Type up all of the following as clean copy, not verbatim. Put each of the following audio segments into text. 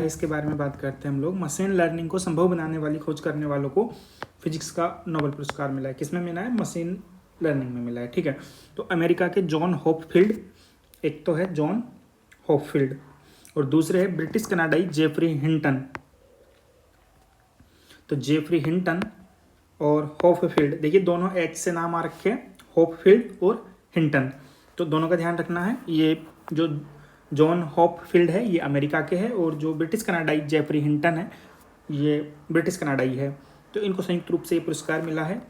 इसके बारे में बात करते हैं हम लोग। मशीन लर्निंग को संभव बनाने वाली खोज करने वालों को फिजिक्स का नोबेल पुरस्कार मिला है। किसमें मिला है? मशीन लर्निंग में मिला है। ठीक है, तो अमेरिका के जॉन हॉपफील्ड, एक तो है जॉन हॉपफील्ड और दूसरे है ब्रिटिश कनाडाई जेफरी हिंटन। तो जेफरी हिंटन और हॉपफील्ड, देखिए दोनों एच से नाम आ रखे हैं, हॉपफील्ड और हिंटन, तो दोनों का ध्यान रखना है। ये जो जॉन हॉपफील्ड है ये अमेरिका के हैं और जो ब्रिटिश कनाडाई जेफरी हिंटन है ये ब्रिटिश कनाडाई है। तो इनको संयुक्त रूप से ये पुरस्कार मिला है।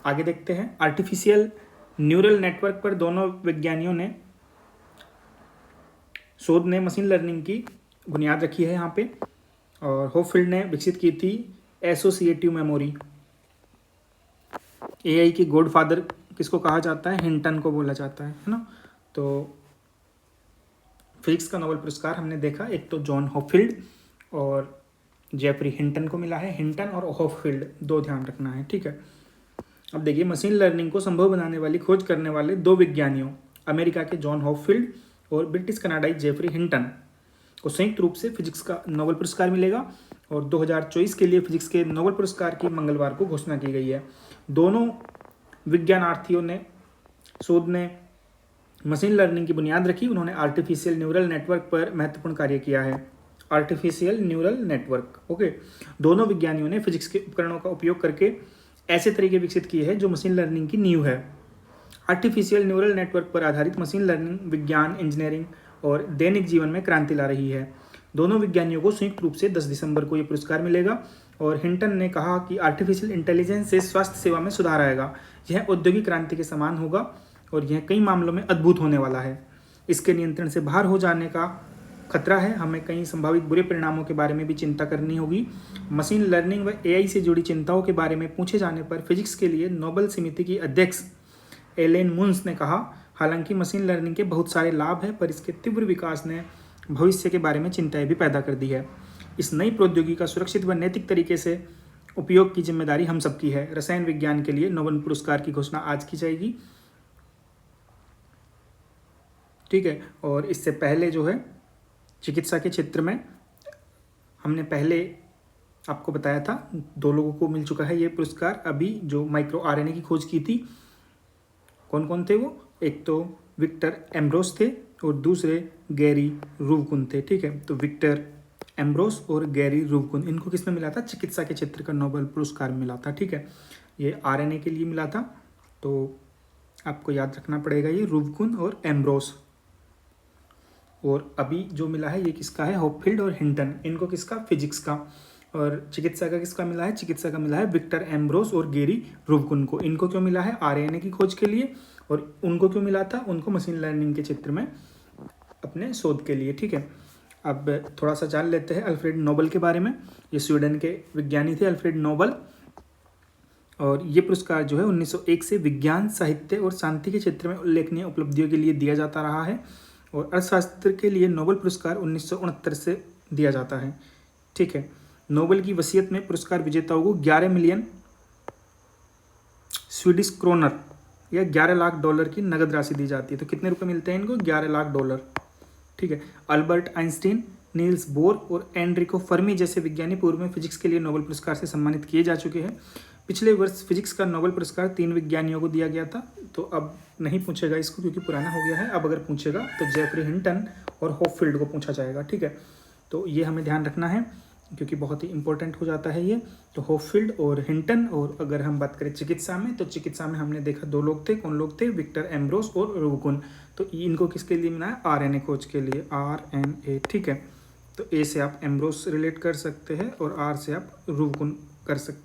आगे देखते हैं। आर्टिफिशियल न्यूरल नेटवर्क पर दोनों विज्ञानियों ने शोध ने मशीन लर्निंग की बुनियाद रखी है यहाँ पे, और हॉपफील्ड ने विकसित की थी एसोसिएटिव मेमोरी। एआई की गॉडफादर किसको कहा जाता है? हिंटन को बोला जाता है ना। तो फिजिक्स का नोबेल पुरस्कार हमने देखा, एक तो जॉन हॉपफील्ड और जेफरी हिंटन को मिला है। हिंटन और हॉपफील्ड दो ध्यान रखना है। ठीक है, अब देखिए मशीन लर्निंग को संभव बनाने वाली खोज करने वाले दो विज्ञानियों, अमेरिका के जॉन हॉपफील्ड और ब्रिटिश कनाडाई जेफरी हिंटन को संयुक्त रूप से फिजिक्स का नोबेल पुरस्कार मिलेगा। और 2024 के लिए फिजिक्स के नोबेल पुरस्कार की मंगलवार को घोषणा की गई है। दोनों विज्ञानार्थियों ने शोध ने मशीन लर्निंग की बुनियाद रखी। उन्होंने आर्टिफिशियल न्यूरल नेटवर्क पर महत्वपूर्ण कार्य किया है। Artificial neural network, okay. दोनों विज्ञानियों ने फिजिक्स के उपकरणों का उपयोग करके ऐसे तरीके विकसित किए हैं जो मशीन लर्निंग की नींव है। आर्टिफिशियल न्यूरल नेटवर्क पर आधारित मशीन लर्निंग विज्ञान, इंजीनियरिंग और दैनिक जीवन में क्रांति ला रही है। दोनों विज्ञानियों को संयुक्त रूप से 10 दिसंबर को यह पुरस्कार मिलेगा। और हिंटन ने कहा कि आर्टिफिशियल इंटेलिजेंस से स्वास्थ्य सेवा में सुधार आएगा। यह औद्योगिक क्रांति के समान होगा और यह कई मामलों में अद्भुत होने वाला है। इसके नियंत्रण से बाहर हो जाने का खतरा है। हमें कई संभावित बुरे परिणामों के बारे में भी चिंता करनी होगी। मशीन लर्निंग व एआई से जुड़ी चिंताओं के बारे में पूछे जाने पर फिजिक्स के लिए नोबेल समिति की अध्यक्ष एलेन मुन्स ने कहा, हालांकि मशीन लर्निंग के बहुत सारे लाभ हैं, पर इसके तीव्र विकास ने भविष्य के बारे में चिंताएं भी पैदा कर दी है। इस नई प्रौद्योगिकी का सुरक्षित व नैतिक तरीके से उपयोग की जिम्मेदारी हम सबकी है। रसायन विज्ञान के लिए नोबेल पुरस्कार की घोषणा आज की जाएगी। ठीक है, और इससे पहले जो है चिकित्सा के क्षेत्र में हमने पहले आपको बताया था 2 लोगों को मिल चुका है ये पुरस्कार। अभी जो माइक्रो आरएनए की खोज की थी, कौन कौन थे वो? एक तो विक्टर एम्ब्रोस थे और दूसरे गैरी रूवकुन थे। ठीक है, तो विक्टर एम्ब्रोस और गैरी रूवकुन, इनको किस में मिला था? चिकित्सा के क्षेत्र का नोबेल पुरस्कार मिला था। ठीक है, ये आरएनए के लिए मिला था, तो आपको याद रखना पड़ेगा ये रूवकुन और एम्ब्रोस। और अभी जो मिला है ये किसका है? हॉपफील्ड और हिंटन, इनको किसका? फिजिक्स का। और चिकित्सा का किसका मिला है? चिकित्सा का मिला है विक्टर एम्ब्रोस और गेरी रूवकुन को। इनको क्यों मिला है? आरएनए की खोज के लिए। और उनको क्यों मिला था? उनको मशीन लर्निंग के क्षेत्र में अपने शोध के लिए। ठीक है, अब थोड़ा सा जान लेते हैं अल्फ्रेड नोबेल के बारे में। ये स्वीडन के विज्ञानी थे अल्फ्रेड नोबेल, और ये पुरस्कार जो है 1901 से विज्ञान, साहित्य और शांति के क्षेत्र में उल्लेखनीय उपलब्धियों के लिए दिया जाता रहा है। और अर्थशास्त्र के लिए नोबेल पुरस्कार 1969 से दिया जाता है। ठीक है, नोबेल की वसीयत में पुरस्कार विजेताओं को 11 मिलियन स्वीडिश क्रोनर या 11 लाख डॉलर की नगद राशि दी जाती है। तो कितने रुपए मिलते हैं इनको? 11 लाख डॉलर। ठीक है, अल्बर्ट आइंस्टीन, नील्स बोर और एनरिको फर्मी जैसे विज्ञानी पूर्व में फिजिक्स के लिए नोबेल पुरस्कार से सम्मानित किए जा चुके हैं। पिछले वर्ष फिजिक्स का नोबेल पुरस्कार 3 विज्ञानियों को दिया गया था, तो अब नहीं पूछेगा इसको क्योंकि पुराना हो गया है। अब अगर पूछेगा तो जेफरी हिंटन और हॉपफील्ड को पूछा जाएगा। ठीक है, तो ये हमें ध्यान रखना है क्योंकि बहुत ही इंपॉर्टेंट हो जाता है ये। तो हॉपफील्ड और हिंटन। और अगर हम बात करें चिकित्सा में, तो चिकित्सा में हमने देखा 2 लोग थे। कौन लोग थे? विक्टर एम्ब्रोस और रूवकुन। तो इनको किसके लिए मिला है? आरएनए खोज के लिए, आरएनए। ठीक है, तो ए से आप एम्ब्रोस रिलेट कर सकते हैं और आर से आप रूवकुन कर सकते हैं।